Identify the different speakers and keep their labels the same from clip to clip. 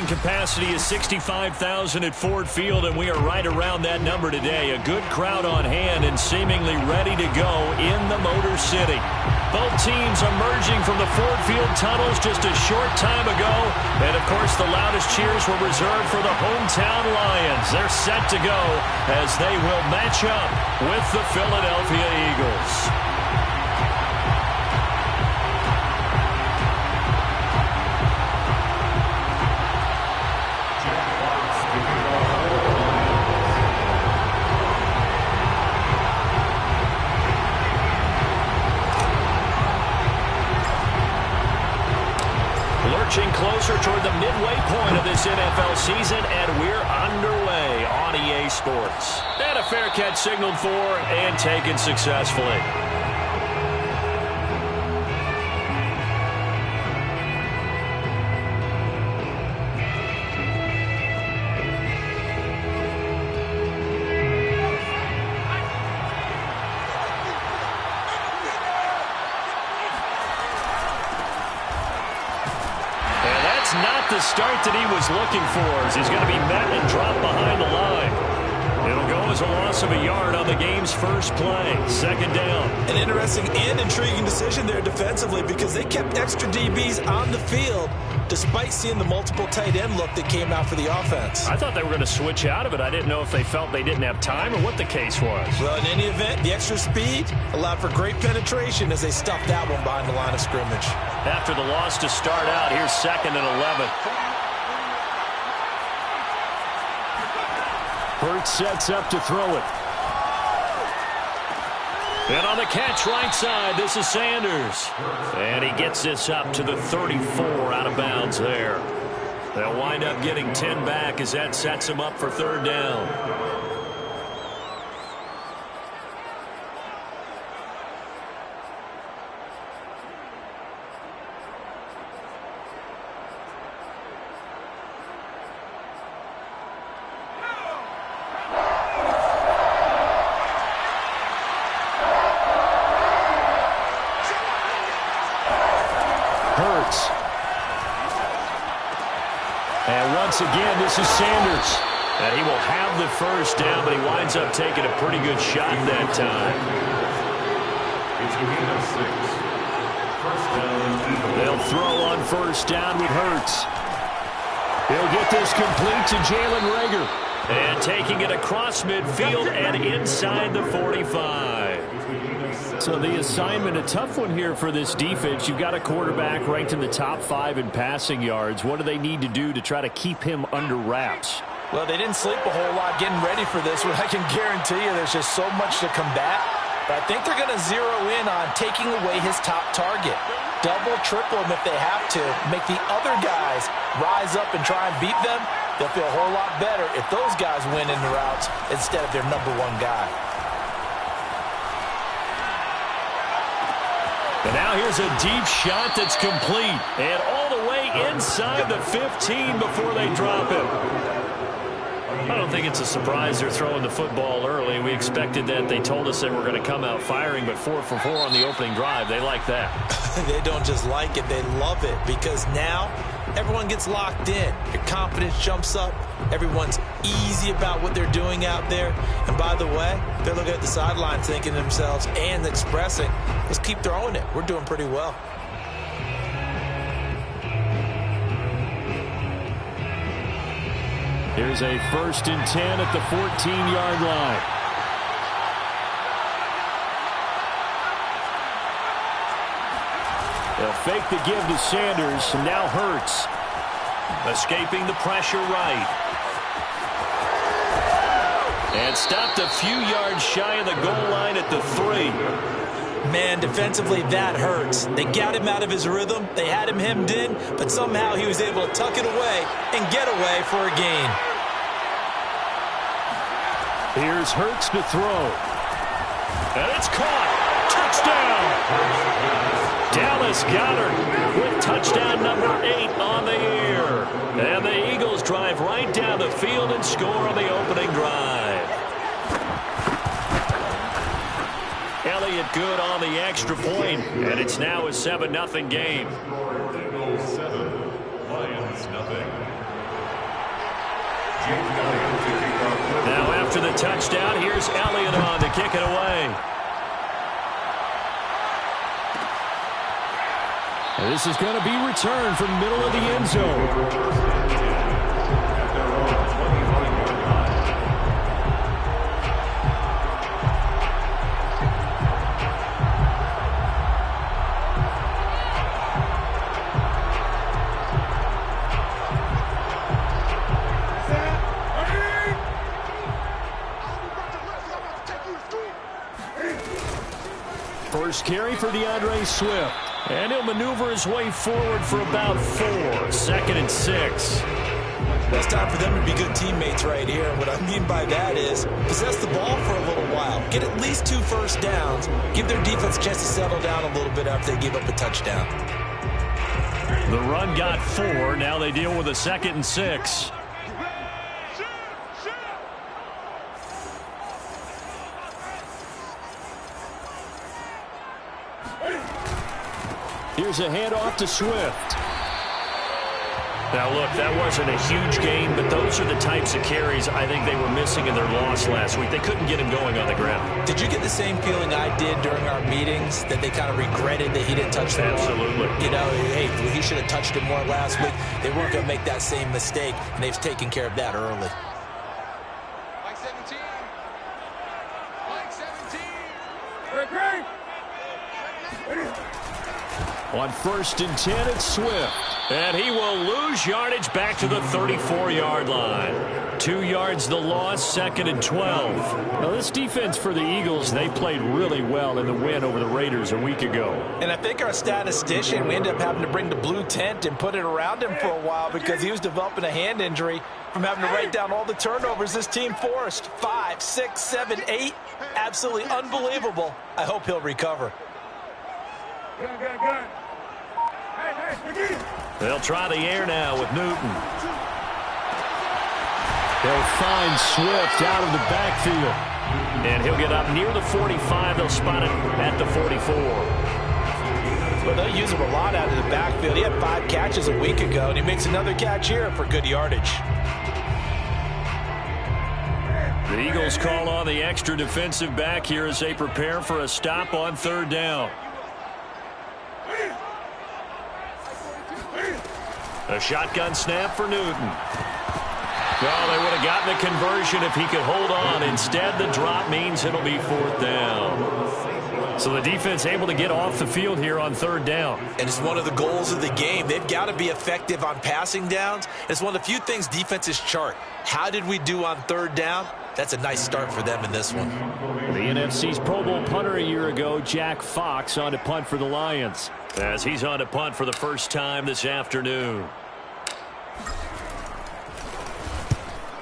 Speaker 1: seating capacity is 65,000 at Ford Field, and we are right around that number today. A good crowd on hand and seemingly ready to go in the Motor City. Both teams emerging from the Ford Field tunnels just a short time ago. And, of course, the loudest cheers were reserved for the hometown Lions. They're set to go as they will match up with the Philadelphia Eagles. Closer toward the midway point of this NFL season, and we're underway on EA Sports. And a fair catch signaled for and taken successfully. Not the start that he was looking for, as he's going to be met and dropped behind the line. It'll go as a loss of a yard on the game's first play. Second down.
Speaker 2: An interesting and intriguing decision there defensively, because they kept extra DBs on the field despite seeing the multiple tight end look that came out for the offense.
Speaker 1: I thought they were going to switch out of it. I didn't know if they felt they didn't have time or what the case was.
Speaker 2: Well, in any event, the extra speed allowed for great penetration as they stuffed that one behind the line of scrimmage.
Speaker 1: After the loss to start out, here's 2nd and 11. Hurts sets up to throw it. And on the catch right side, this is Sanders. And he gets this up to the 34 out of bounds there. They'll wind up getting 10 back as that sets them up for third down. And once again, this is Sanders. And he will have the first down, but he winds up taking a pretty good shot that time. They'll throw on first down with Hurts. He'll get this complete to Jalen Reagor. And taking it across midfield and inside the 45. So the assignment, a tough one here for this defense. You've got a quarterback ranked in the top 5 in passing yards. What do they need to do to try to keep him under wraps?
Speaker 2: Well, they didn't sleep a whole lot getting ready for this one. I can guarantee you there's just so much to combat. But I think they're going to zero in on taking away his top target. Double, triple him if they have to. Make the other guys rise up and try and beat them. They'll feel a whole lot better if those guys win in the routes instead of their number 1 guy.
Speaker 1: And now here's a deep shot that's complete. And all the way inside the 15 before they drop him. I don't think it's a surprise they're throwing the football early. We expected that. They told us they were going to come out firing, but 4 for 4 on the opening drive. They like that.
Speaker 2: They don't just like it, they love it, because now everyone gets locked in. Your confidence jumps up. Everyone's easy about what they're doing out there. And by the way, they're looking at the sideline thinking to themselves and expressing, let's keep throwing it. We're doing pretty well.
Speaker 1: Here's a 1st and 10 at the 14-yard line. They'll fake the give to Sanders, and now Hurts. Escaping the pressure right. And stopped a few yards shy of the goal line at the 3.
Speaker 2: Man, defensively, that hurts. They got him out of his rhythm. They had him hemmed in, but somehow he was able to tuck it away and get away for a gain.
Speaker 1: Here's Hurts to throw. And it's caught. Touchdown. Dallas Goedert with touchdown number 8 on the year. And the Eagles drive right down the field and score on the opening drive. Elliott good on the extra point, and it's now a 7-0 game.
Speaker 3: Eagles 7, Lions nothing.
Speaker 1: Now after the touchdown, here's Elliott on to kick it away. And this is going to be returned from middle of the end zone. First carry for DeAndre Swift. And he'll maneuver his way forward for about 4. 2nd and 6.
Speaker 2: Well, it's time for them to be good teammates right here. What I mean by that is possess the ball for a little while. Get at least 2 first downs. Give their defense a chance to settle down a little bit after they give up a touchdown.
Speaker 1: The run got 4. Now they deal with a 2nd and 6. Here's a handoff to Swift. Now, look, that wasn't a huge gain, but those are the types of carries I think they were missing in their loss last week. They couldn't get him going on the ground.
Speaker 2: Did you get the same feeling I did during our meetings, that they kind of regretted that he didn't touch the ball?
Speaker 1: Absolutely.
Speaker 2: You know, hey, he should have touched it more last week. They weren't going to make that same mistake, and they've taken care of that early.
Speaker 3: Like 17. Like 17.
Speaker 1: On 1st and 10, it's Swift. And he will lose yardage back to the 34-yard line. 2 yards the loss, 2nd and 12. Now, this defense for the Eagles, they played really well in the win over the Raiders a week ago.
Speaker 2: And I think our statistician, we ended up having to bring the blue tent and put it around him for a while because he was developing a hand injury from having to write down all the turnovers this team forced. 5, 6, 7, 8. Absolutely unbelievable. I hope he'll recover.
Speaker 3: Good.
Speaker 1: They'll try the air now with Newton. They'll find Swift out of the backfield. And he'll get up near the 45. They'll spot it at the 44.
Speaker 2: Well, they'll use him a lot out of the backfield. He had 5 catches a week ago, and he makes another catch here for good yardage.
Speaker 1: The Eagles call on the extra defensive back here as they prepare for a stop on 3rd down. A shotgun snap for Newton. Well, they would have gotten the conversion if he could hold on. Instead, the drop means it'll be 4th down. So the defense able to get off the field here on 3rd down.
Speaker 2: And it's one of the goals of the game. They've got to be effective on passing downs. It's one of the few things defenses chart. How did we do on 3rd down? That's a nice start for them in this one.
Speaker 1: The NFC's Pro Bowl punter a year ago, Jack Fox, on to punt for the Lions, as he's on to punt for the first time this afternoon.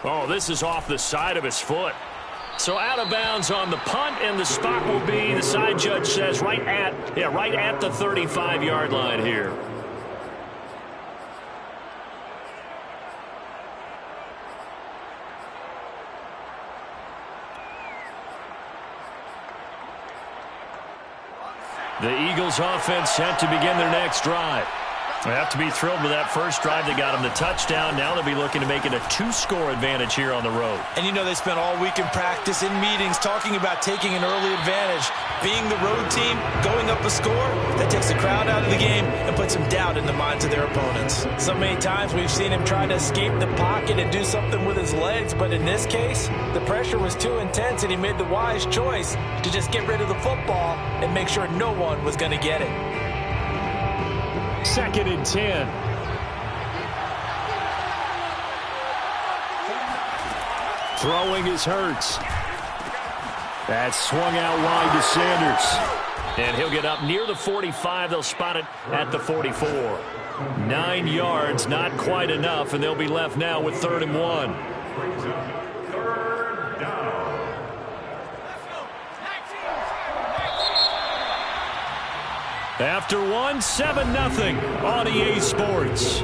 Speaker 1: Oh, this is off the side of his foot. So out of bounds on the punt, and the spot will be, the side judge says, right at the 35-yard line here. The Eagles offense set to begin their next drive. They have to be thrilled with that first drive. They got them the touchdown. Now they'll be looking to make it a 2-score advantage here on the road.
Speaker 2: And you know they spent all week in practice, in meetings, talking about taking an early advantage. Being the road team, going up a score, that takes the crowd out of the game and puts some doubt in the minds of their opponents. So many times we've seen him try to escape the pocket and do something with his legs, but in this case, the pressure was too intense and he made the wise choice to just get rid of the football and make sure no one was going to get it.
Speaker 1: 2nd and 10. Throwing is Hurts. That's swung out wide to Sanders. And he'll get up near the 45. They'll spot it at the 44. 9 yards, not quite enough, and they'll be left now with 3rd and 1. After 1, 7-0 on EA Sports.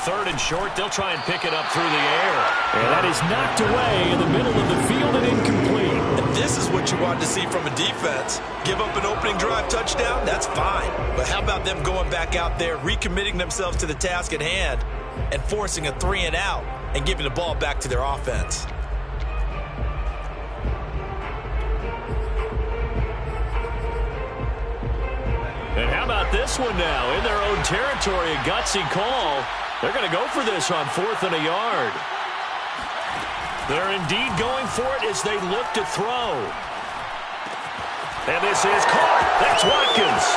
Speaker 1: third and short. They'll try and pick it up through the air. And that is knocked away in the middle of the field and incomplete.
Speaker 2: And this is what you want to see from a defense. Give up an opening drive touchdown, that's fine. But how about them going back out there, recommitting themselves to the task at hand, and forcing a 3 and out and giving the ball back to their offense?
Speaker 1: And how about this one now? In their own territory, a gutsy call. They're going to go for this on 4th and a yard. They're indeed going for it as they look to throw. And this is caught. That's Watkins.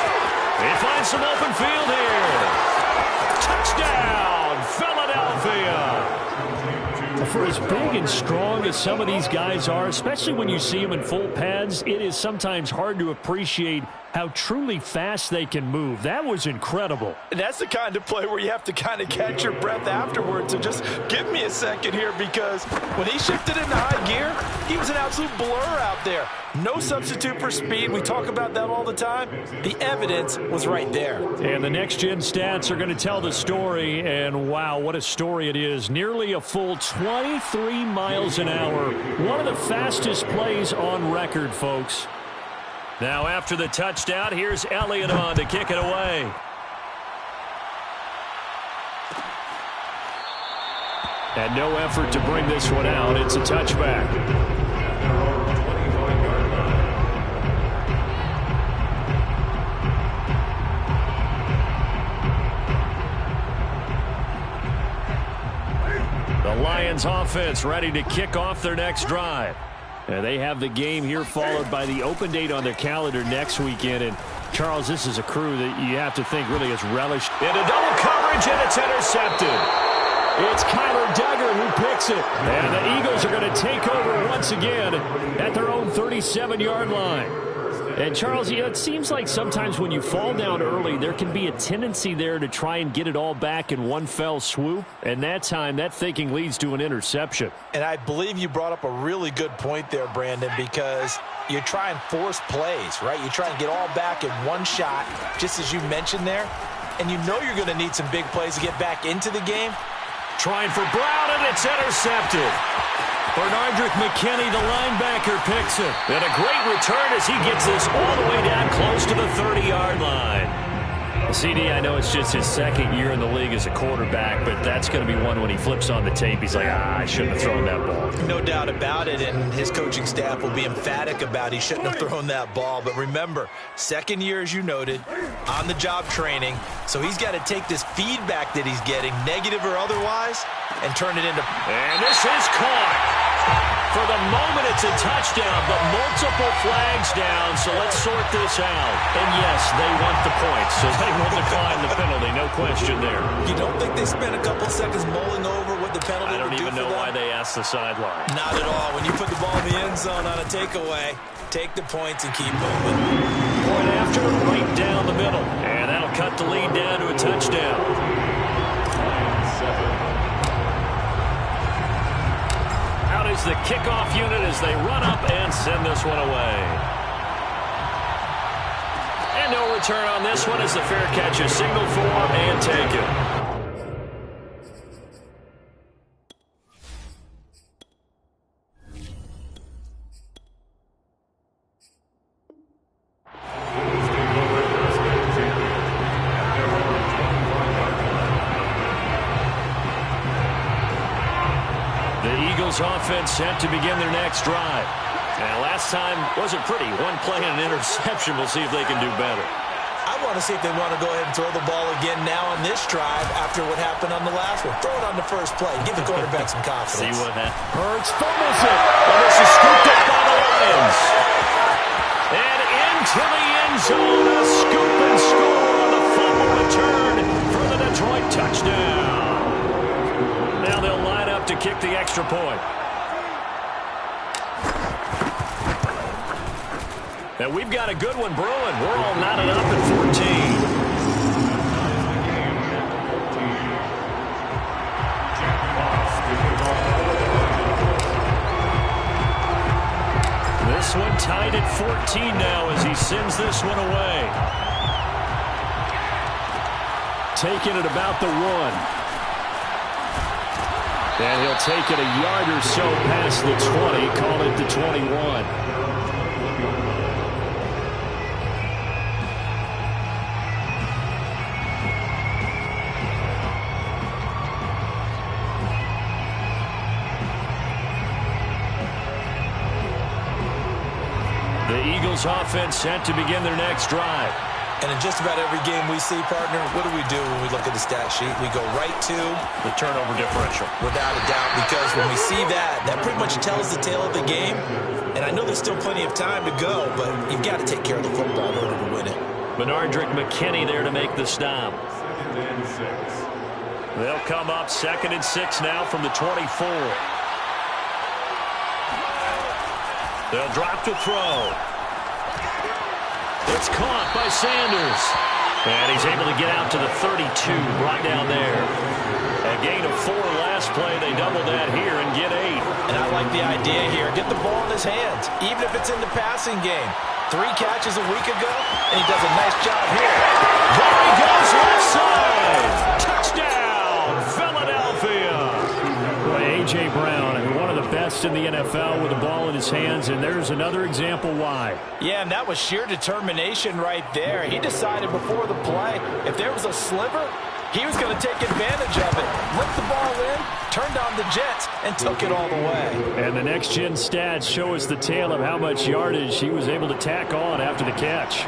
Speaker 1: He finds some open field here. Touchdown, Philadelphia. For as big and strong as some of these guys are, especially when you see them in full pads, it is sometimes hard to appreciate how truly fast they can move. That was incredible.
Speaker 2: And that's the kind of play where you have to kind of catch your breath afterwards. So just give me a second here, because when he shifted into high gear, he was an absolute blur out there. No substitute for speed. We talk about that all the time. The evidence was right there.
Speaker 1: And the next-gen stats are going to tell the story, and wow, what a story it is. Nearly a full 23 miles an hour. One of the fastest plays on record, folks. Now after the touchdown, here's Elliott on to kick it away. And no effort to bring this one out. It's a touchback. The Lions offense ready to kick off their next drive. And they have the game here followed by the open date on their calendar next weekend. And, Charles, this is a crew that you have to think really has relished. Into double coverage, and it's intercepted. It's Kyler Duggar who picks it. And the Eagles are going to take over once again at their own 37-yard line. And, Charles, you know, it seems like sometimes when you fall down early, there can be a tendency there to try and get it all back in one fell swoop. And that time, that thinking leads to an interception.
Speaker 2: And I believe you brought up a really good point there, Brandon, because you try and force plays, right? You try and get all back in one shot, just as you mentioned there. And you know you're going to need some big plays to get back into the game.
Speaker 1: Trying for Brown, and it's intercepted. Bernardrick McKinney, the linebacker, picks it. And a great return as he gets this all the way down close to the 30-yard line. CD, I know it's just his second year in the league as a quarterback, but that's going to be one when he flips on the tape. He's like, I shouldn't have thrown that ball.
Speaker 2: No doubt about it, and his coaching staff will be emphatic about he shouldn't have thrown that ball. But remember, second year, as you noted, on-the-job training, so he's got to take this feedback that he's getting, negative or otherwise, and turn it into...
Speaker 1: And this is caught. For the moment, it's a touchdown, but multiple flags down, so let's sort this out. And yes, they want the points, so they will decline the penalty, no question there.
Speaker 2: You don't think they spent a couple seconds mulling over what the penalty would do for them?
Speaker 1: I don't even know why they asked the sideline.
Speaker 2: Not at all. When you put the ball in the end zone on a takeaway, take the points and keep moving.
Speaker 1: Point after, right down the middle. And that'll cut the lead down to a touchdown. Out is the kickoff unit as they run up and send this one away. And no return on this one as the fair catch is signaled for and taken. Offense set to begin their next drive. And last time wasn't pretty. One play and an interception. We'll see if they can do better.
Speaker 2: I want to see if they want to go ahead and throw the ball again now on this drive after what happened on the last one. Throw it on the first play. Give the quarterback some confidence.
Speaker 1: See what happens. Hurts fumbles it. And this is scooped up by the Lions. And into the end zone. A scoop and score on the fumble return for the Detroit touchdown. Now they'll line up to kick the extra point. And we've got a good one brewing. We're all knotted up at 14. This one tied at 14 now as he sends this one away. Taking it about the 1. And he'll take it a yard or so past the 20, call it the 21. The Eagles offense set to begin their next drive.
Speaker 2: And in just about every game we see, partner, what do we do when we look at the stat sheet? We go right to
Speaker 1: the turnover differential.
Speaker 2: Without a doubt, because when we see that, that pretty much tells the tale of the game. And I know there's still plenty of time to go, but you've got to take care of the football in order to win it.
Speaker 1: Bernardrick McKinney there to make the stop. They'll come up 2nd and 6 now from the 24. They'll drop to throw. It's caught by Sanders. And he's able to get out to the 32, right down there. A gain of 4 last play. They double that here and get 8.
Speaker 2: And I like the idea here. Get the ball in his hands, even if it's in the passing game. 3 catches a week ago, and he does a nice job here.
Speaker 1: There he goes left side. Touchdown, Philadelphia. Boy, A.J. Brown, one of the best in the NFL with the ball in his hands, and there's another example why.
Speaker 2: Yeah, and that was sheer determination right there. He decided before the play, if there was a sliver, he was going to take advantage of it. Lift the ball in, turned on the Jets, and took it all the way.
Speaker 1: And the next-gen stats show us the tale of how much yardage he was able to tack on after the catch.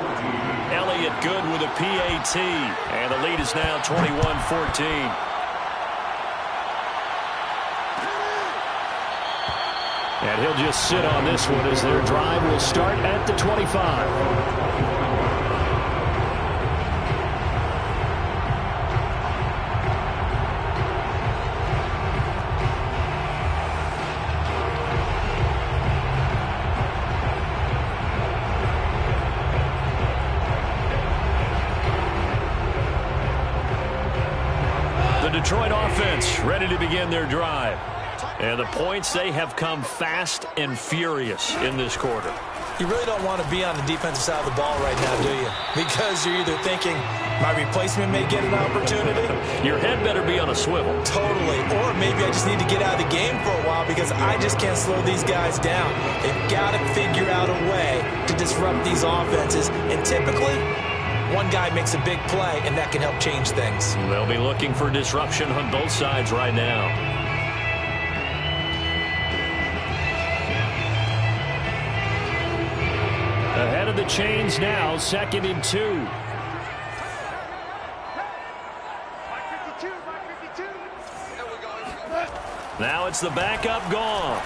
Speaker 1: Elliott good with a PAT, and the lead is now 21-14. And he'll just sit on this one as their drive will start at the 25. The Detroit offense ready to begin their drive. And the points, they have come fast and furious in this quarter.
Speaker 2: You really don't want to be on the defensive side of the ball right now, do you? Because you're either thinking, my replacement may get an opportunity.
Speaker 1: Your head better be on a swivel.
Speaker 2: Totally. Or maybe I just need to get out of the game for a while because I just can't slow these guys down. They've got to figure out a way to disrupt these offenses. And typically, one guy makes a big play, and that can help change things.
Speaker 1: They'll be looking for disruption on both sides right now. Ahead of the chains now, 2nd and 2. Now it's the backup Goff.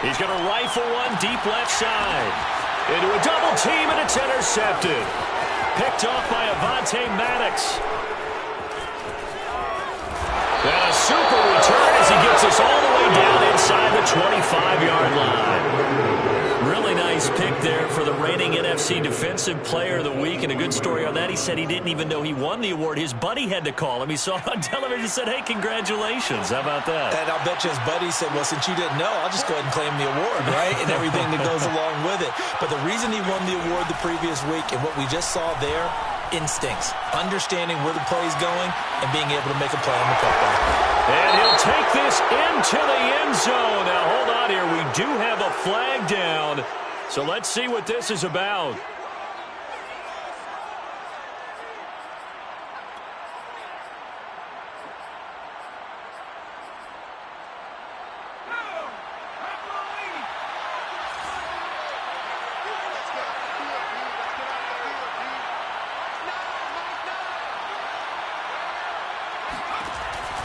Speaker 1: He's going to rifle one deep left side. Into a double team, and it's intercepted. Picked off by Avonte Maddox. And a super return as he gets us all the way down inside the 25-yard line. Really nice pick there for the reigning NFC Defensive Player of the Week. And a good story on that. He said he didn't even know he won the award. His buddy had to call him. He saw it on television and said, hey, congratulations. How about that?
Speaker 2: And I'll bet you his buddy said, well, since you didn't know, I'll just go ahead and claim the award, right? And everything that goes along with it. But the reason he won the award the previous week and what we just saw there, instincts, understanding where the play is going, and being able to make a play on the football.
Speaker 1: And he'll take this into the end zone. Now, hold on here. We do have a flag down. So let's see what this is about.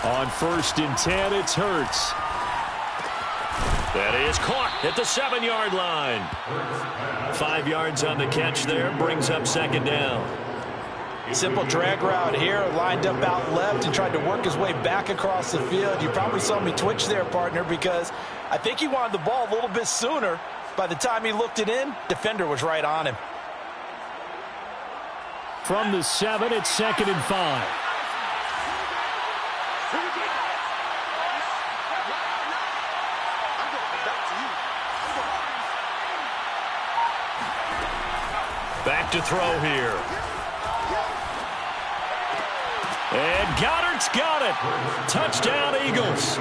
Speaker 1: On 1st and 10, it's Hurts. That is caught at the 7-yard line. 5 yards on the catch there, brings up 2nd down.
Speaker 2: Simple drag route here, lined up out left and tried to work his way back across the field. You probably saw me twitch there, partner, because I think he wanted the ball a little bit sooner. By the time he looked it in, defender was right on him.
Speaker 1: From the 7, it's 2nd and 5. Back to throw here. And Goddard's got it. Touchdown, Eagles.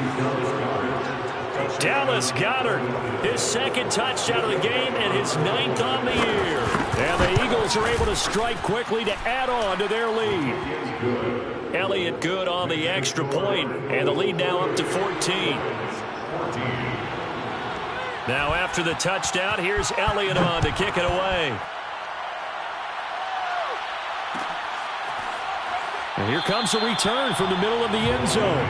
Speaker 1: Dallas Goedert, his second touchdown of the game and his 9th on the year. And the Eagles are able to strike quickly to add on to their lead. Elliott good on the extra point, and the lead now up to 14. Now after the touchdown, here's Elliott on to kick it away. And here comes a return from the middle of the end zone.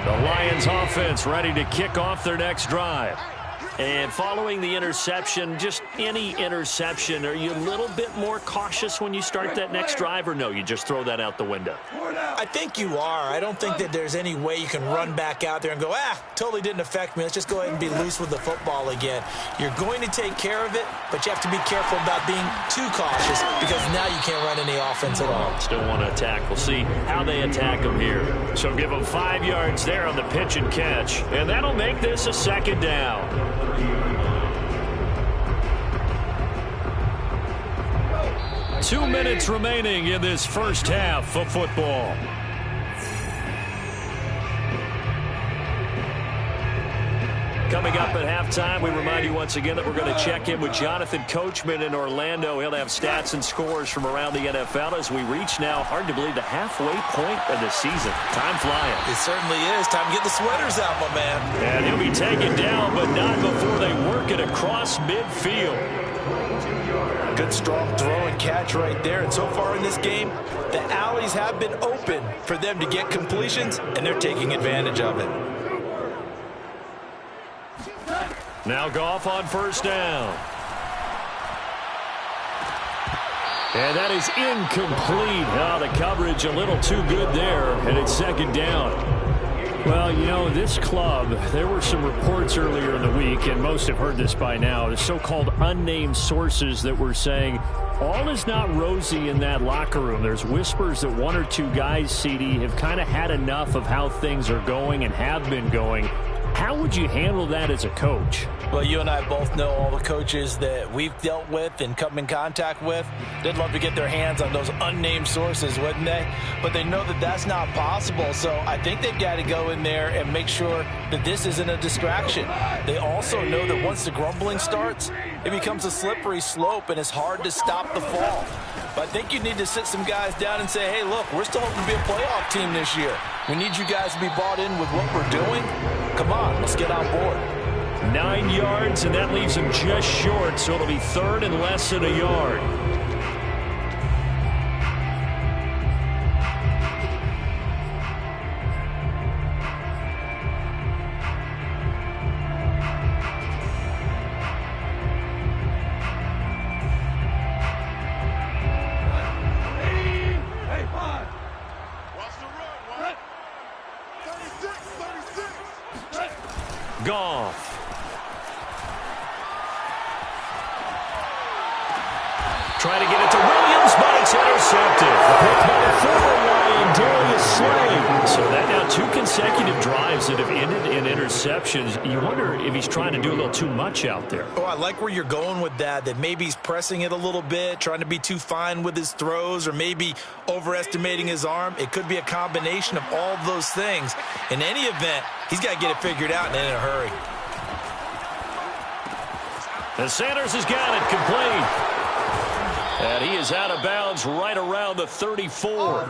Speaker 1: The Lions offense ready to kick off their next drive. And following the interception, just any interception, are you a little bit more cautious when you start that next drive, or no, you just throw that out the window?
Speaker 2: I think you are. I don't think that there's any way you can run back out there and go, totally didn't affect me. Let's just go ahead and be loose with the football again. You're going to take care of it, but you have to be careful about being too cautious because now you can't run any offense at all.
Speaker 1: Still want to attack. We'll see how they attack them here. So give them 5 yards there on the pitch and catch, and that'll make this a second down. 2 minutes remaining in this first half of football. Coming up at halftime, we remind you once again that we're going to check in with Jonathan Coachman in Orlando. He'll have stats and scores from around the NFL as we reach now, hard to believe, the halfway point of the season. Time flying.
Speaker 2: It certainly is. Time to get the sweaters out, my man.
Speaker 1: And he'll be taken down, but not before they work it across midfield.
Speaker 2: Good strong throw and catch right there. And so far in this game, the alleys have been open for them to get completions, and they're taking advantage of it.
Speaker 1: Now Goff on first down. And that is incomplete. Oh, the coverage a little too good there, and it's second down. Well, you know, this club, there were some reports earlier in the week, and most have heard this by now, the so-called unnamed sources that were saying all is not rosy in that locker room. There's whispers that 1 or 2 guys, CD, have kind of had enough of how things are going and have been going. How would you handle that as a coach?
Speaker 2: Well, you and I both know all the coaches that we've dealt with and come in contact with. They'd love to get their hands on those unnamed sources, wouldn't they? But they know that that's not possible, so I think they've got to go in there and make sure that this isn't a distraction. They also know that once the grumbling starts, it becomes a slippery slope, and it's hard to stop the fall. But I think you need to sit some guys down and say, hey, look, we're still hoping to be a playoff team this year. We need you guys to be bought in with what we're doing. Come on, let's get on board.
Speaker 1: 9 yards, and that leaves him just short, so it'll be third and less than a yard. Goff. Trying to get it to Williams, but it's intercepted. Pick by the former Lion, Darius Slay. So that now 2 consecutive drives that have ended in interceptions. You wonder if he's trying to do a little too much out there.
Speaker 2: Oh, I like where you're going with that maybe he's pressing it a little bit, trying to be too fine with his throws, or maybe overestimating his arm. It could be a combination of all of those things. In any event, he's got to get it figured out and in a hurry.
Speaker 1: And Sanders has got it complete. And he is out of bounds right around the 34.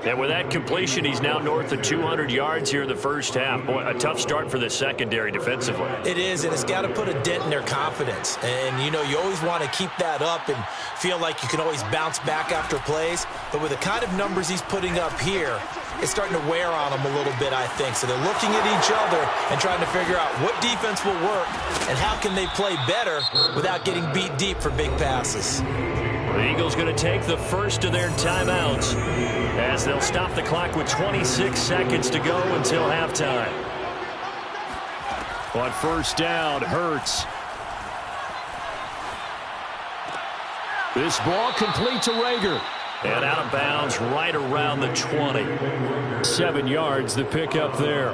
Speaker 1: And with that completion, he's now north of 200 yards here in the first half. Boy, a tough start for the secondary defensively.
Speaker 2: It is, and it's got to put a dent in their confidence. And, you know, you always want to keep that up and feel like you can always bounce back after plays. But with the kind of numbers he's putting up here, it's starting to wear on them a little bit, I think. So they're looking at each other and trying to figure out what defense will work and how can they play better without getting beat deep for big passes.
Speaker 1: The Eagles going to take the first of their timeouts as they'll stop the clock with 26 seconds to go until halftime. On first down, Hurts. This ball complete to Rager. And out of bounds right around the 20. 7 yards the pickup there.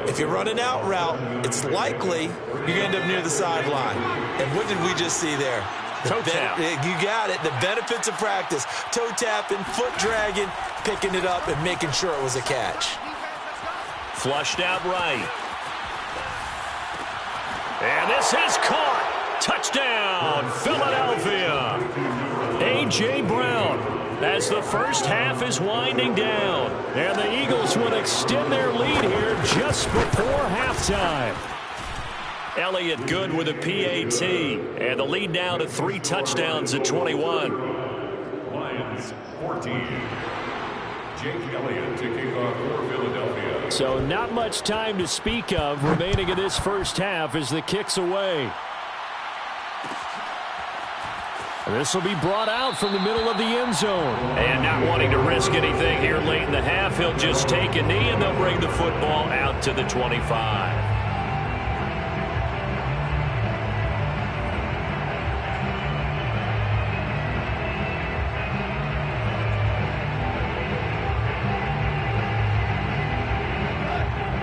Speaker 2: If you're running out route, it's likely you're going to end up near the sideline. And what did we just see there?
Speaker 1: Toe tap.
Speaker 2: You got it. The benefits of practice. Toe tapping, foot dragging, picking it up, and making sure it was a catch.
Speaker 1: Flushed out right. And this is caught. Touchdown, Philadelphia. A.J. Brown as the first half is winding down. And the Eagles will extend their lead here just before halftime. Elliott good with a PAT. And the lead now to 3 touchdowns at 21.
Speaker 4: Lions 14. Jake Elliott to kick off for Philadelphia.
Speaker 1: So not much time to speak of remaining in this first half as the kick's away. This will be brought out from the middle of the end zone. And not wanting to risk anything here late in the half, he'll just take a knee and they'll bring the football out to the 25.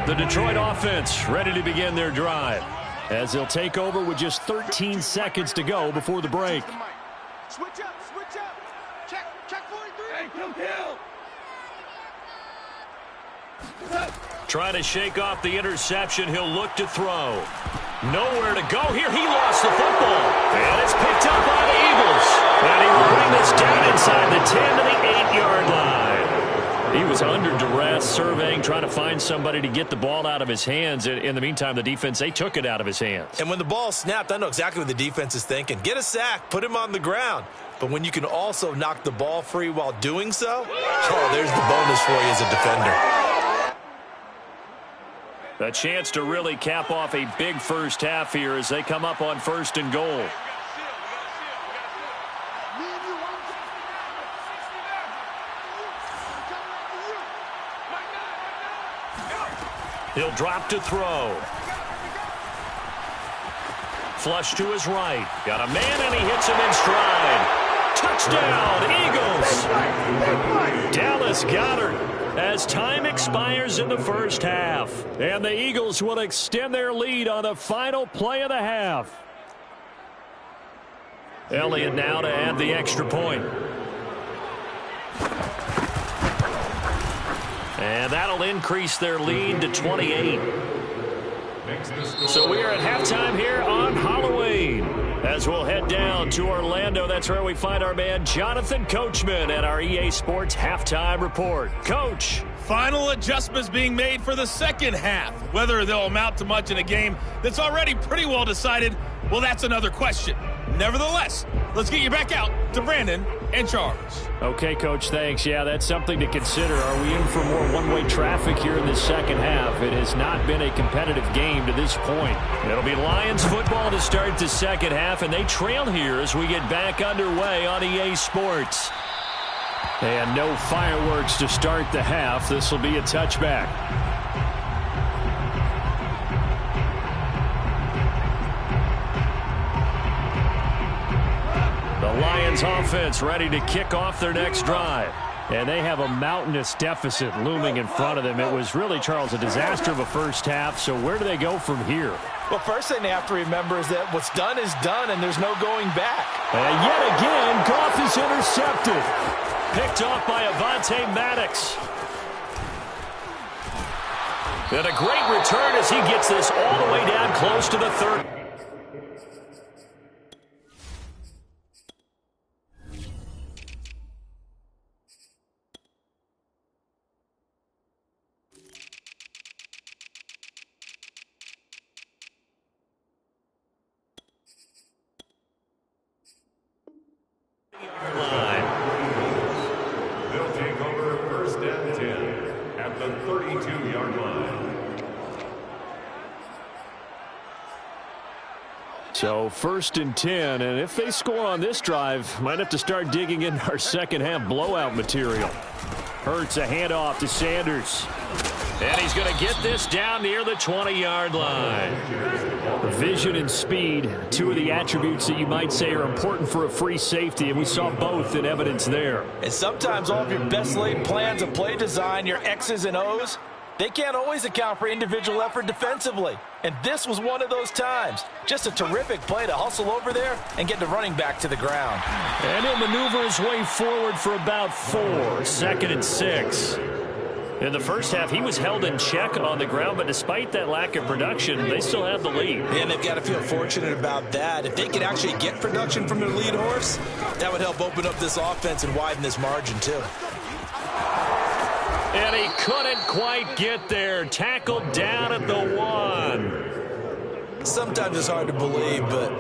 Speaker 1: The Detroit offense ready to begin their drive as they'll take over with just 13 seconds to go before the break.
Speaker 3: Switch up, switch up. Check 43. Hey, kill.
Speaker 1: Trying to shake off the interception. He'll look to throw. Nowhere to go here. He lost the football. And it's picked up by the Eagles. And he will bring this down inside the 10 to the 8-yard line. He was under duress, surveying, trying to find somebody to get the ball out of his hands. In the meantime, the defense, they took it out of his hands.
Speaker 2: And when the ball snapped, I know exactly what the defense is thinking. Get a sack, put him on the ground. But when you can also knock the ball free while doing so, oh, there's the bonus for you as a defender.
Speaker 1: A chance to really cap off a big first half here as they come up on 1st and goal. He'll drop to throw. Flush to his right. Got a man and he hits him in stride. Touchdown, Eagles. Dallas Goedert as time expires in the first half. And the Eagles will extend their lead on the final play of the half. Elliott now to add the extra point. And that'll increase their lead to 28. So we are at halftime here on Halloween as we'll head down to Orlando. That's where we find our man Jonathan Coachman at our EA Sports Halftime Report. Coach.
Speaker 5: Final adjustments being made for the second half. Whether they'll amount to much in a game that's already pretty well decided, well, that's another question. Nevertheless, let's get you back out to Brandon and Charles.
Speaker 1: Okay, Coach, thanks. Yeah, that's something to consider. Are we in for more one-way traffic here in the second half? It has not been a competitive game to this point. It'll be Lions football to start the second half, and they trail here as we get back underway on EA Sports. And no fireworks to start the half. This will be a touchback. The Lions offense ready to kick off their next drive. And they have a mountainous deficit looming in front of them. It was really, Charles, a disaster of a first half. So where do they go from here?
Speaker 2: Well, first thing they have to remember is that what's done is done and there's no going back.
Speaker 1: And yet again, Goff is intercepted. Picked off by Avonte Maddox. And a great return as he gets this all the way down close to the 30.
Speaker 4: They'll take over 1st and 10 at the 32-yard line.
Speaker 1: So 1st and 10, and if they score on this drive, might have to start digging in our second half blowout material. Hurts a handoff to Sanders. And he's going to get this down near the 20-yard line. Vision and speed, two of the attributes that you might say are important for a free safety, and we saw both in evidence there.
Speaker 2: And sometimes all of your best-laid plans of play design, your X's and O's, they can't always account for individual effort defensively. And this was one of those times. Just a terrific play to hustle over there and get the running back to the ground.
Speaker 1: And he'll maneuver his way forward for about 4, 2nd and 6. In the first half, he was held in check on the ground, but despite that lack of production, they still have the lead.
Speaker 2: And they've got to feel fortunate about that. If they could actually get production from their lead horse, that would help open up this offense and widen this margin too.
Speaker 1: And he couldn't quite get there. Tackled down at the 1.
Speaker 2: Sometimes it's hard to believe, but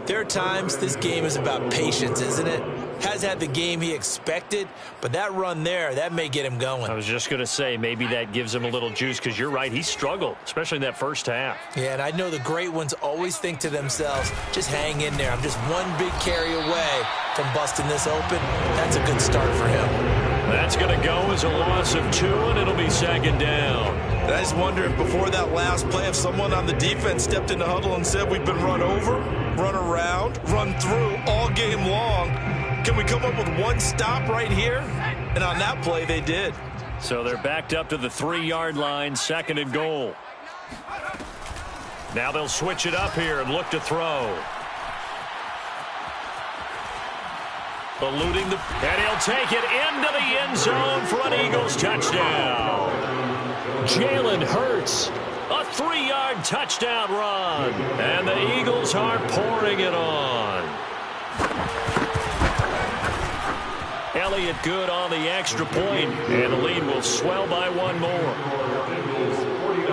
Speaker 2: there are times this game is about patience, isn't it? Has had the game he expected, but that run there, that may get him going.
Speaker 1: I was just going to say, maybe that gives him a little juice, because you're right, he struggled, especially in that first half.
Speaker 2: Yeah, and I know the great ones always think to themselves, just hang in there. I'm just one big carry away from busting this open. That's a good start for him.
Speaker 1: That's going to go as a loss of 2, and it'll be 2nd down.
Speaker 2: And I just wonder if before that last play, if someone on the defense stepped in the huddle and said, we've been run over, run around, run through all game long. Can we come up with one stop right here? And on that play, they did.
Speaker 1: So they're backed up to the 3-yard line, 2nd and goal. Now they'll switch it up here and look to throw. Eluding the... And he'll take it into the end zone for an Eagles touchdown. Jalen Hurts, a 3-yard touchdown run. And the Eagles are pouring it on. Elliott good on the extra point, and the lead will swell by 1 more.
Speaker 4: Eagles 49,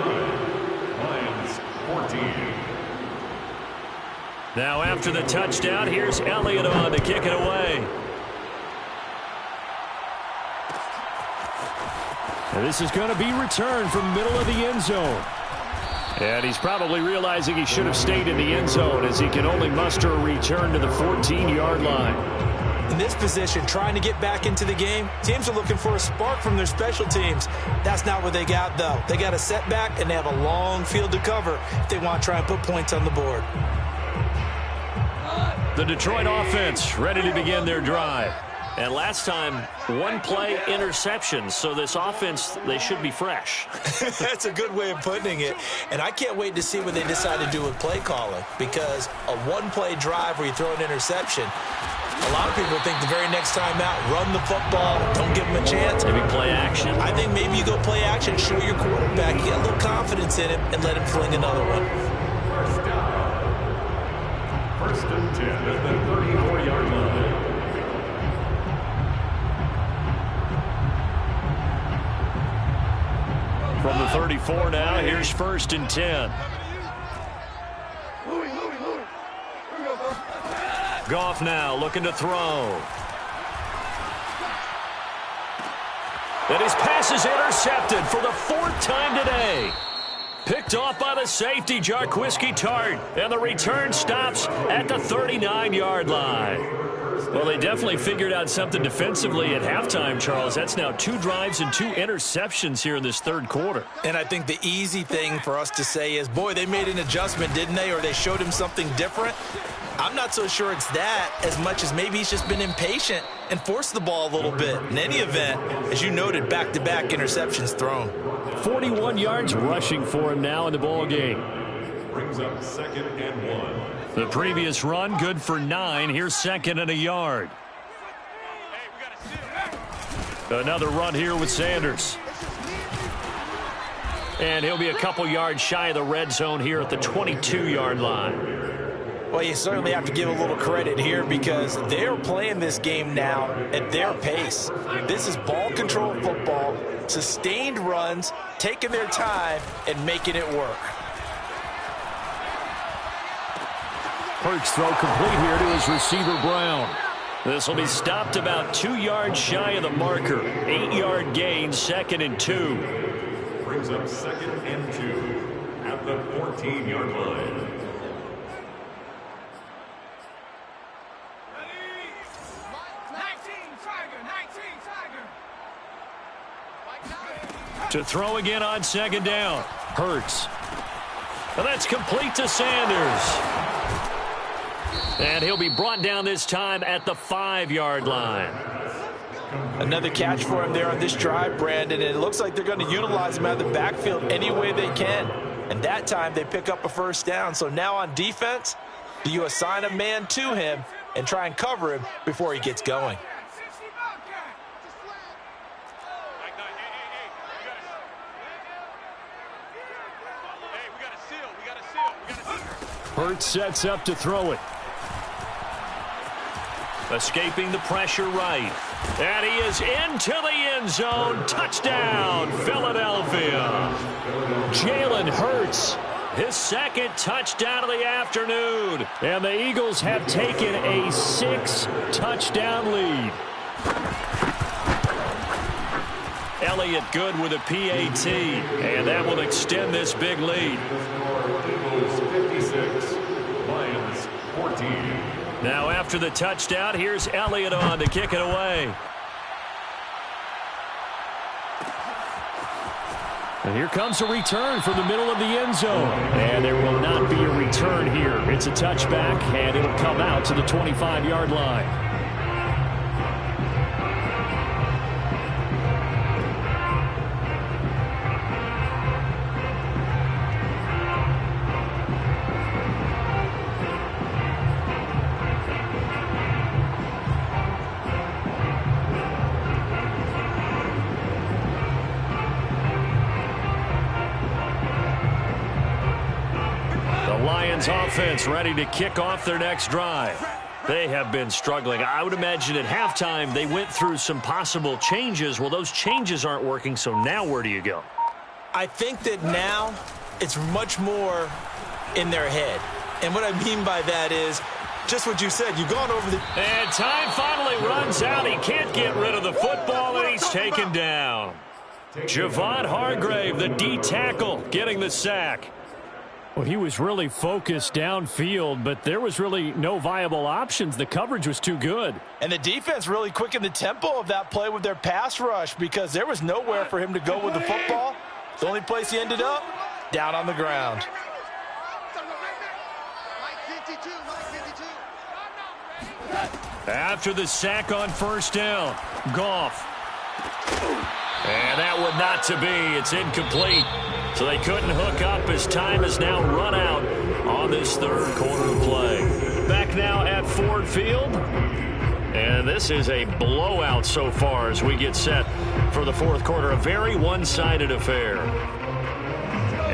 Speaker 4: Lions 14.
Speaker 1: Now after the touchdown, here's Elliott on to kick it away. And this is going to be returned from middle of the end zone. And he's probably realizing he should have stayed in the end zone, as he can only muster a return to the 14-yard line.
Speaker 2: In this position, trying to get back into the game, teams are looking for a spark from their special teams. That's not what they got, though. They got a setback, and they have a long field to cover if they want to try and put points on the board.
Speaker 1: The Detroit offense ready to begin their drive. And last time, 1 play interception. So this offense, they should be fresh.
Speaker 2: That's a good way of putting it. And I can't wait to see what they decide to do with play calling, because a 1-play drive where you throw an interception, a lot of people think the very next time out, run the football, don't give them a chance.
Speaker 1: Maybe play action.
Speaker 2: I think maybe you go play action, show your quarterback, you get a little confidence in him, and let him fling another one.
Speaker 4: First and 10 at the 34-yard line.
Speaker 1: From the 34 now, here's 1st and 10. Goff now looking to throw. And his pass is intercepted for the 4th time today. Picked off by the safety, Jarquiski Tart. And the return stops at the 39-yard line. Well, they definitely figured out something defensively at halftime, Charles. That's now 2 drives and 2 interceptions here in this 3rd quarter.
Speaker 2: And I think the easy thing for us to say is, boy, they made an adjustment, didn't they? Or they showed him something different. I'm not so sure it's that as much as maybe he's just been impatient and forced the ball a little bit. In any event, as you noted, back-to-back interceptions thrown.
Speaker 1: 41 yards rushing for him now in the ball game.
Speaker 4: Brings up 2nd and 1.
Speaker 1: The previous run good for 9. Here's 2nd and a yard. Another run here with Sanders. And he'll be a couple yards shy of the red zone here at the 22-yard line.
Speaker 2: Well, you certainly have to give a little credit here, because they're playing this game now at their pace. This is ball control football, sustained runs, taking their time, and making it work.
Speaker 1: Hurts throw complete here to his receiver, Brown. This will be stopped about 2 yards shy of the marker. 8-yard gain, 2nd and 2.
Speaker 4: Brings up 2nd and 2 at the 14-yard line.
Speaker 1: To throw again on second down. Hurts. And that's complete to Sanders. And he'll be brought down this time at the 5-yard line.
Speaker 2: Another catch for him there on this drive, Brandon. And it looks like they're going to utilize him out of the backfield any way they can. And that time they pick up a first down. So now on defense, do you assign a man to him and try and cover him before he gets going?
Speaker 1: Hurts sets up to throw it. Escaping the pressure right. And he is into the end zone. Touchdown, Philadelphia. Jalen Hurts, his second touchdown of the afternoon. And the Eagles have taken a 6-touchdown lead. Elliott good with a PAT. And that will extend this big lead.
Speaker 4: Eagles 56, Lions 14.
Speaker 1: Now after the touchdown, here's Elliott on to kick it away. And here comes a return from the middle of the end zone. And there will not be a return here. It's a touchback, and it'll come out to the 25-yard line. Offense ready to kick off their next drive. They have been struggling. I would imagine at halftime they went through some possible changes. Well, those changes aren't working, so now where do you go?
Speaker 2: I think that now it's much more in their head. And what I mean by that is just what you said. You've gone over the...
Speaker 1: And time finally runs out. He can't get rid of the football, and he's taken down. Javon Hargrave, the D tackle, getting the sack. Well, he was really focused downfield, but there was really no viable options. The coverage was too good.
Speaker 2: And the defense really quickened the tempo of that play with their pass rush because there was nowhere for him to go with the football. The only place he ended up, down on the ground.
Speaker 1: After the sack on first down, Goff. And that one not to be. It's incomplete. So they couldn't hook up as time has now run out on this third quarter of play. Back now at Ford Field. And this is a blowout so far as we get set for the fourth quarter. A very one-sided affair.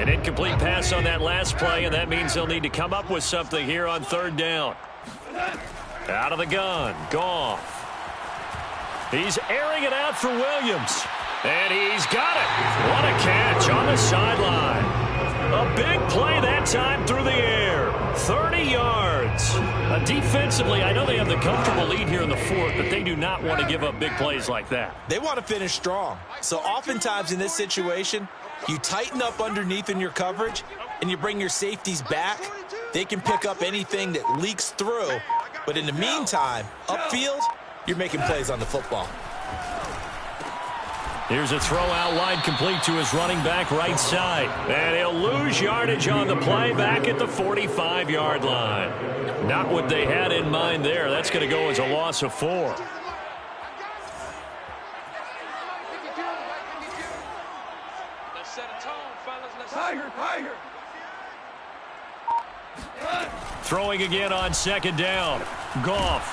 Speaker 1: An incomplete pass on that last play, and that means they'll need to come up with something here on third down. Out of the gun, Goff. He's airing it out for Williams. And he's got it. What a catch on the sideline. A big play that time through the air. 30 yards. Defensively, I know they have the comfortable lead here in the fourth, but they do not want to give up big plays like that.
Speaker 2: They want to finish strong. So oftentimes in this situation, you tighten up underneath in your coverage, and you bring your safeties back. They can pick up anything that leaks through. But in the meantime, upfield, you're making plays on the football.
Speaker 1: Here's a throw out wide complete to his running back right side. And he'll lose yardage on the play back at the 45-yard line. Not what they had in mind there. That's going to go as a loss of 4.
Speaker 3: Let's set a tone, fellas. Let's Tiger.
Speaker 1: Throwing again on second down. Goff.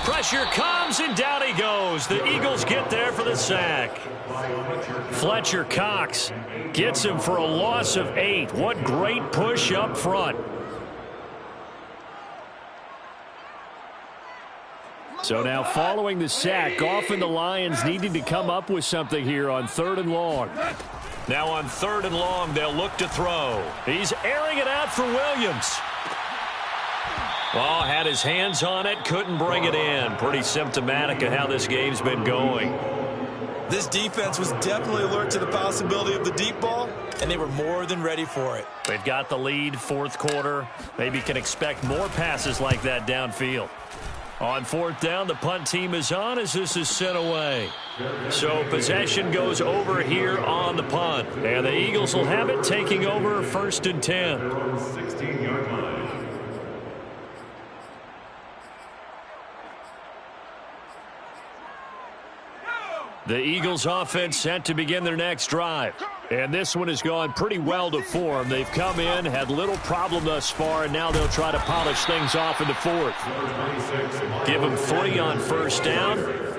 Speaker 1: Pressure comes, and down he goes. The Eagles get there for the sack. Fletcher Cox gets him for a loss of 8. What great push up front. So now following the sack, Goff and the Lions needing to come up with something here on 3rd and long. Now on 3rd and long, they'll look to throw. He's airing it out for Williams. Well, had his hands on it, couldn't bring it in. Pretty symptomatic of how this game's been going.
Speaker 2: This defense was definitely alert to the possibility of the deep ball, and they were more than ready for it.
Speaker 1: They've got the lead, fourth quarter. Maybe can expect more passes like that downfield. On fourth down, the punt team is on as this is sent away. So possession goes over here on the punt. And the Eagles will have it, taking over 1st and 10.
Speaker 4: 16-yard line.
Speaker 1: The Eagles offense set to begin their next drive. And this one has gone pretty well to form. They've come in, had little problem thus far, and now they'll try to polish things off in the fourth. Give them 3 on first down.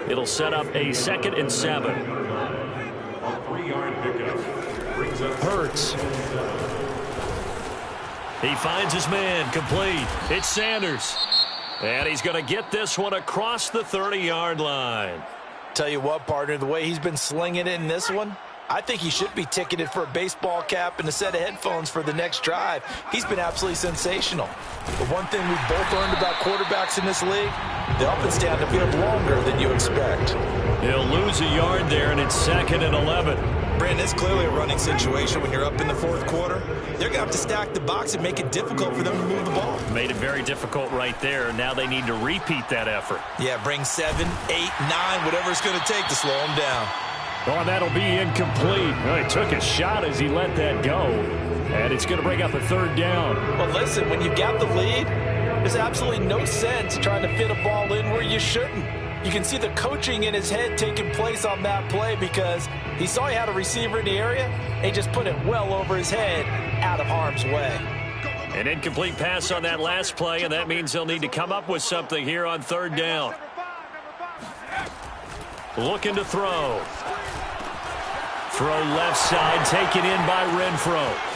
Speaker 1: It'll set up a 2nd and 7.
Speaker 4: A 3-yard pickup brings up
Speaker 1: Hurts. He finds his man, complete. It's Sanders. And he's going to get this one across the 30-yard line.
Speaker 2: Tell you what, partner, the way he's been slinging it in this one, I think he should be ticketed for a baseball cap and a set of headphones for the next drive. He's been absolutely sensational. But one thing we've both learned about quarterbacks in this league, they often stay on the field longer than you expect.
Speaker 1: He'll lose a yard there, and it's 2nd and 11.
Speaker 6: Brandon, it's clearly a running situation when you're up in the fourth quarter. They're going to have to stack the box and make it difficult for them to move the ball.
Speaker 1: Made it very difficult right there. Now they need to repeat that effort.
Speaker 6: Yeah, bring 7, 8, 9, whatever it's going to take to slow them down.
Speaker 1: Oh, and that'll be incomplete. Well, he took a shot as he let that go. And it's going to bring up a 3rd down.
Speaker 2: Well, listen, when you've got the lead, there's absolutely no sense trying to fit a ball in where you shouldn't. You can see the coaching in his head taking place on that play because he saw he had a receiver in the area and he just put it well over his head out of harm's way.
Speaker 1: An incomplete pass on that last play, and that means they'll need to come up with something here on 3rd down. Looking to throw. Throw left side, taken in by Renfro.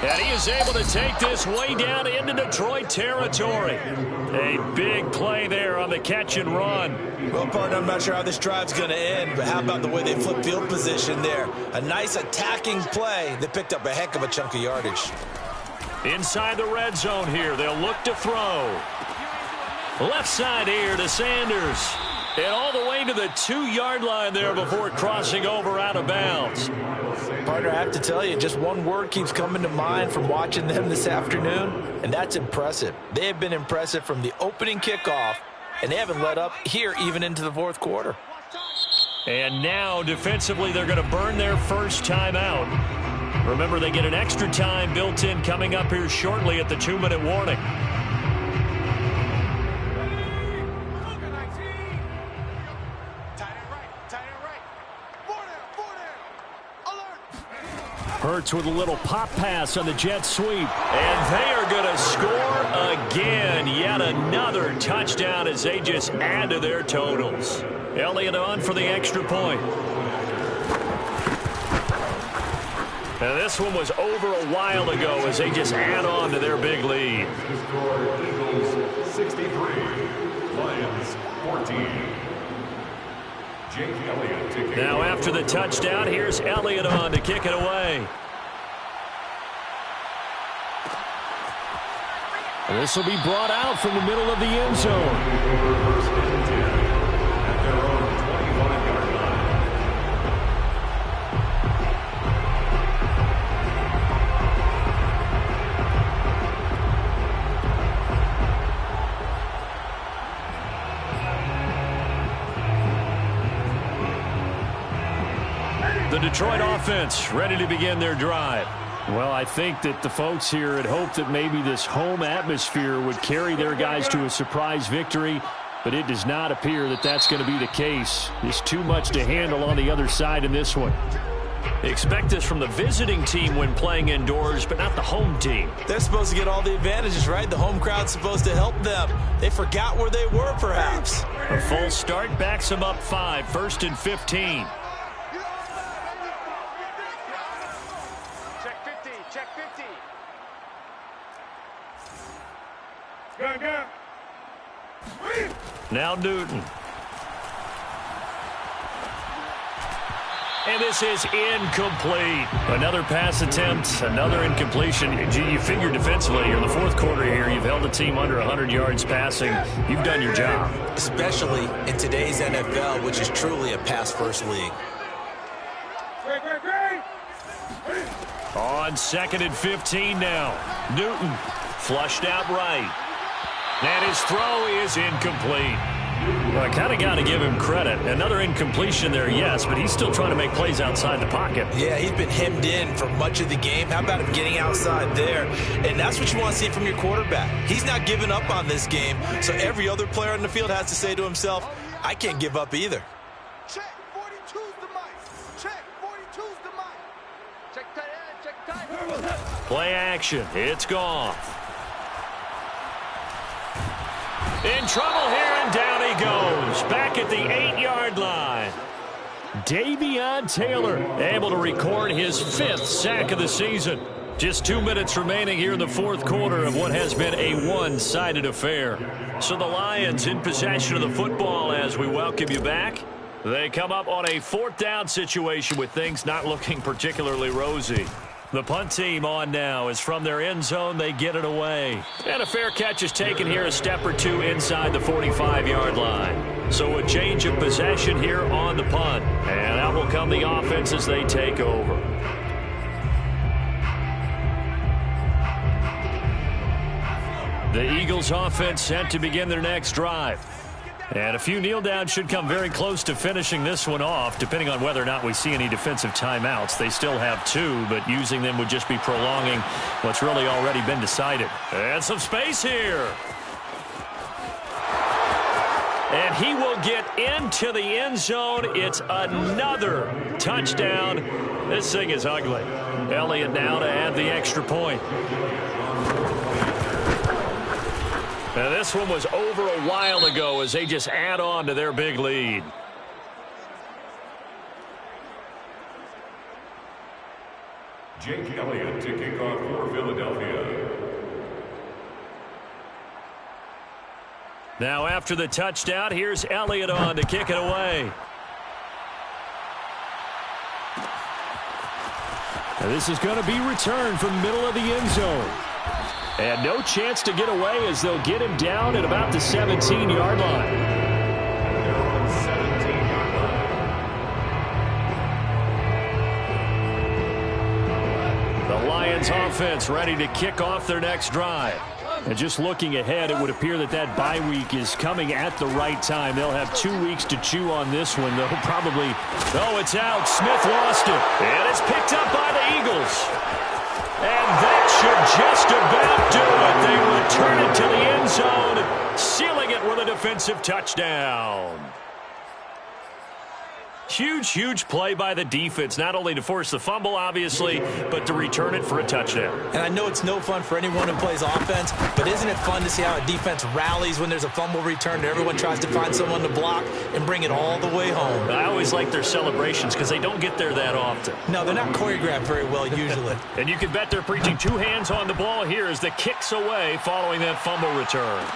Speaker 1: And he is able to take this way down into Detroit territory. A big play there on the catch and run.
Speaker 6: Well, partner, I'm not sure how this drive's going to end, but how about the way they flip field position there? A nice attacking play. They picked up a heck of a chunk of yardage.
Speaker 1: Inside the red zone here, they'll look to throw. Left side here to Sanders. And all the way to the 2-yard line there before crossing over out of bounds.
Speaker 2: Partner, I have to tell you, just one word keeps coming to mind from watching them this afternoon, and that's impressive. They have been impressive from the opening kickoff, and they haven't let up here even into the fourth quarter.
Speaker 1: And now, defensively, they're going to burn their first timeout. Remember, they get an extra time built in coming up here shortly at the 2-minute warning. Hurts with a little pop pass on the jet sweep. And they are going to score again. Yet another touchdown as they just add to their totals. Elliott on for the extra point. And this one was over a while ago as they just add on to their big lead.
Speaker 4: Eagles 63, Lions 14. Jake Elliott to kick
Speaker 1: Now
Speaker 4: off.
Speaker 1: after the touchdown, here's Elliott on to kick it away. And this will be brought out from the middle of the end zone.
Speaker 4: First and 10 at their own 25-yard line.
Speaker 1: The Detroit offense ready to begin their drive. Well, I think that the folks here had hoped that maybe this home atmosphere would carry their guys to a surprise victory, but it does not appear that that's going to be the case. There's too much to handle on the other side in this one. Expect this from the visiting team when playing indoors, but not the home team.
Speaker 6: They're supposed to get all the advantages, right? The home crowd's supposed to help them. They forgot where they were, perhaps.
Speaker 1: A full start backs them up 5, 1st and 15.
Speaker 3: Check 50.
Speaker 1: Now Newton. And this is incomplete. Another pass attempt, another incompletion. You figure defensively in the fourth quarter here, you've held the team under 100 yards passing. You've done your job.
Speaker 6: Especially in today's NFL, which is truly a pass-first league.
Speaker 3: Great.
Speaker 1: On 2nd and 15 now. Newton flushed out right. And his throw is incomplete. Well, I kind of got to give him credit. Another incompletion there, yes, but he's still trying to make plays outside the pocket.
Speaker 6: Yeah, he's been hemmed in for much of the game. How about him getting outside there? And that's what you want to see from your quarterback. He's not giving up on this game, so every other player on the field has to say to himself, I can't give up either.
Speaker 3: Check, 42's the mic. Check, 42's the mic. Check tight end, check tight.
Speaker 1: Play action. It's Goff. In trouble here, and down he goes. Back at the 8-yard line. Davion Taylor able to record his 5th sack of the season. Just 2 minutes remaining here in the 4th quarter of what has been a one-sided affair. So the Lions in possession of the football as we welcome you back. They come up on a 4th down situation with things not looking particularly rosy. The punt team on now is from their end zone. They get it away. And a fair catch is taken here a step or two inside the 45-yard line. So a change of possession here on the punt. And out will come the offense as they take over. The Eagles offense set to begin their next drive. And a few kneel downs should come very close to finishing this one off, depending on whether or not we see any defensive timeouts. They still have 2, but using them would just be prolonging what's really already been decided. And some space here. And he will get into the end zone. It's another touchdown. This thing is ugly. Elliott now to add the extra point. Now, this one was over a while ago as they just add on to their big lead.
Speaker 4: Jake Elliott to kick off for Philadelphia.
Speaker 1: Now, after the touchdown, here's Elliott on to kick it away. Now, this is going to be returned from middle of the end zone. And no chance to get away as they'll get him down at about the 17-yard line. The Lions offense ready to kick off their next drive. And just looking ahead, it would appear that that bye week is coming at the right time. They'll have 2 weeks to chew on this one. They'll probably... Oh, it's out. Smith lost it. And it's picked up by the Eagles. And that should just about do it. They return it to the end zone, sealing it with a defensive touchdown. Huge, huge play by the defense, not only to force the fumble, obviously, but to return it for a touchdown. And I know it's no fun for anyone who plays offense, but isn't it fun to see how a defense rallies when there's a fumble return and everyone tries to find someone to block and bring it all the way home? I always like their celebrations because they don't get there that often. No, they're not choreographed very well usually. And you can bet they're preaching 2 hands on the ball here as the kick's away following that fumble return.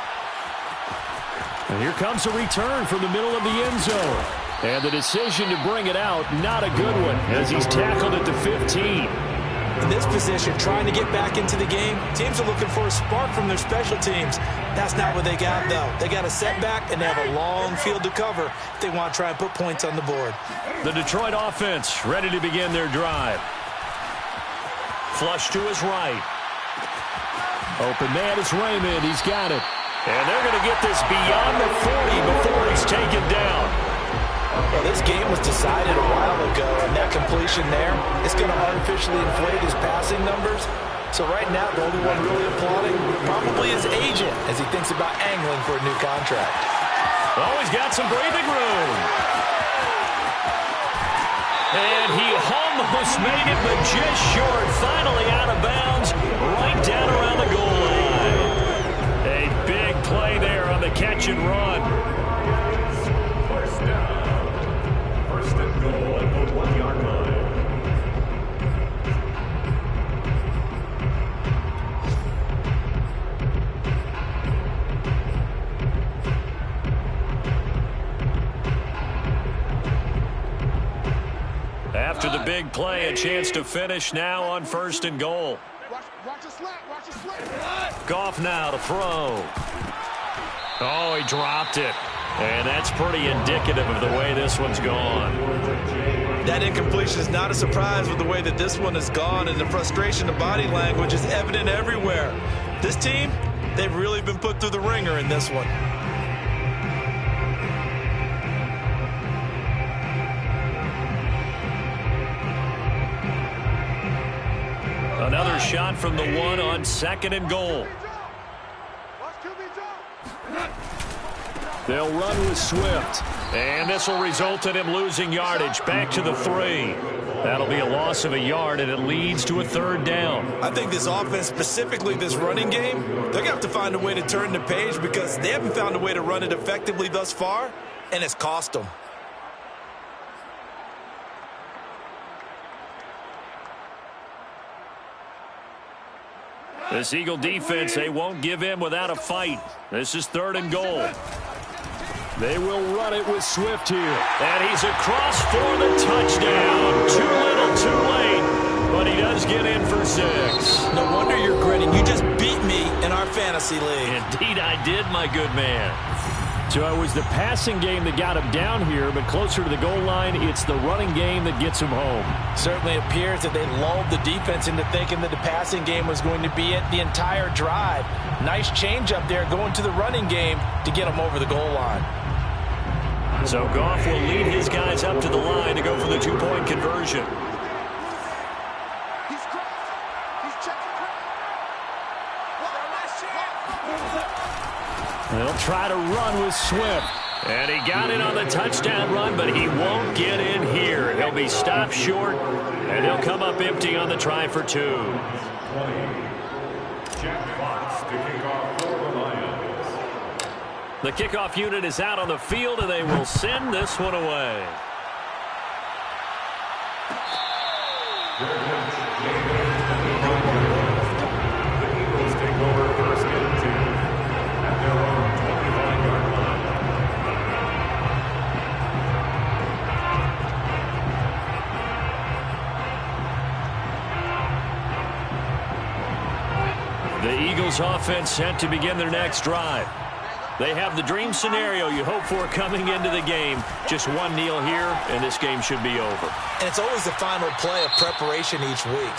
Speaker 1: And here comes a return from the middle of the end zone. And the decision to bring it out, not a good one, as he's tackled at the 15. In this position, trying to get back into the game, teams are looking for a spark from their special teams. That's not what they got, though. They got a setback, and they have a long field to cover if they want to try and put points on the board. The Detroit offense ready to begin their drive. Flush to his right. Open man is Raymond. He's got it. And they're going to get this beyond the 40 before he's taken down. Well, this game was decided a while ago, and that completion there is going to artificially inflate his passing numbers. So right now, the only one really applauding probably his agent as he thinks about angling for a new contract. Oh, he's got some breathing room. And he almost made it, but just short. Finally out of bounds, right down around the goal line. A big play there on the catch and run.
Speaker 4: First and goal at the 1-yard line.
Speaker 1: After the big play, a chance to finish now on 1st and goal.
Speaker 3: Watch the slant, watch the slant.
Speaker 1: Goff now to throw. Oh, he dropped it. And that's pretty indicative of the way this one's gone.
Speaker 6: That incompletion is not a surprise with the way that this one has gone, and the frustration of body language is evident everywhere. This team, they've really been put through the ringer in this one.
Speaker 1: Another shot from the one on 2nd and goal. They'll run with Swift. And this will result in him losing yardage. Back to the 3. That'll be a loss of a yard, and it leads to a 3rd down.
Speaker 6: I think this offense, specifically this running game, they're going to have to find a way to turn the page because they haven't found a way to run it effectively thus far, and it's cost them.
Speaker 1: This Eagle defense, they won't give in without a fight. This is 3rd and goal. They will run it with Swift here. And he's across for the touchdown. Too little, too late. But he does get in for 6.
Speaker 6: No wonder you're grinning. You just beat me in our fantasy league.
Speaker 1: Indeed I did, my good man. So it was the passing game that got him down here, but closer to the goal line, it's the running game that gets him home.
Speaker 2: Certainly appears that they lulled the defense into thinking that the passing game was going to be it the entire drive. Nice change up there going to the running game to get him over the goal line.
Speaker 1: So Goff will lead his guys up to the line to go for the 2-point conversion. They'll try to run with Swift. And he got in on the touchdown run, but he won't get in here. He'll be stopped short, and he'll come up empty on the try for 2.
Speaker 4: Jack Fox to kick off for the Lions.
Speaker 1: The kickoff unit is out on the field, and they will send this one away.
Speaker 4: The Eagles take over 1st and 10 at their own 25-yard line.
Speaker 1: The Eagles offense set to begin their next drive. They have the dream scenario you hope for coming into the game. Just one kneel here, and this game should be over.
Speaker 6: And it's always the final play of preparation each week.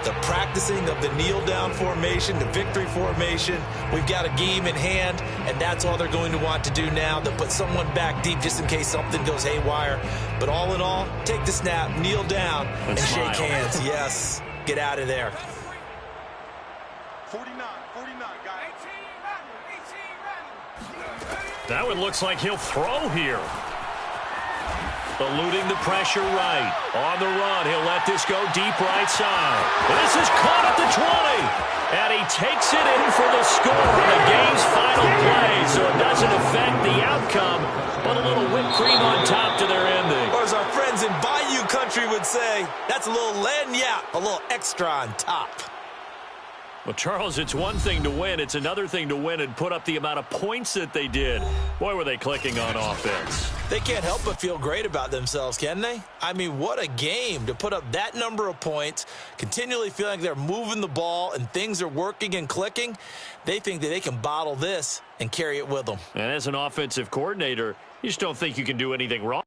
Speaker 6: The practicing of the kneel-down formation, the victory formation. We've got a game in hand, and that's all they're going to want to do now. They'll put someone back deep just in case something goes haywire. But all in all, take the snap, kneel down, and shake hands. Yes, get out of there.
Speaker 3: 49, guys.
Speaker 1: That one looks like he'll throw here. Eluding the pressure right. On the run, he'll let this go deep right side. This is caught at the 20. And he takes it in for the score on the game's final play. So it doesn't affect the outcome, but a little whipped cream on top to their ending.
Speaker 6: Or as our friends in Bayou Country would say, that's a little lagniappe, a little extra on top.
Speaker 1: Well, Charles, it's one thing to win. It's another thing to win and put up the amount of points that they did. Boy, were they clicking on offense.
Speaker 6: They can't help but feel great about themselves, can they? I mean, what a game to put up that number of points, continually feeling like they're moving the ball and things are working and clicking. They think that they can bottle this and carry it with them.
Speaker 1: And as an offensive coordinator, you just don't think you can do anything wrong.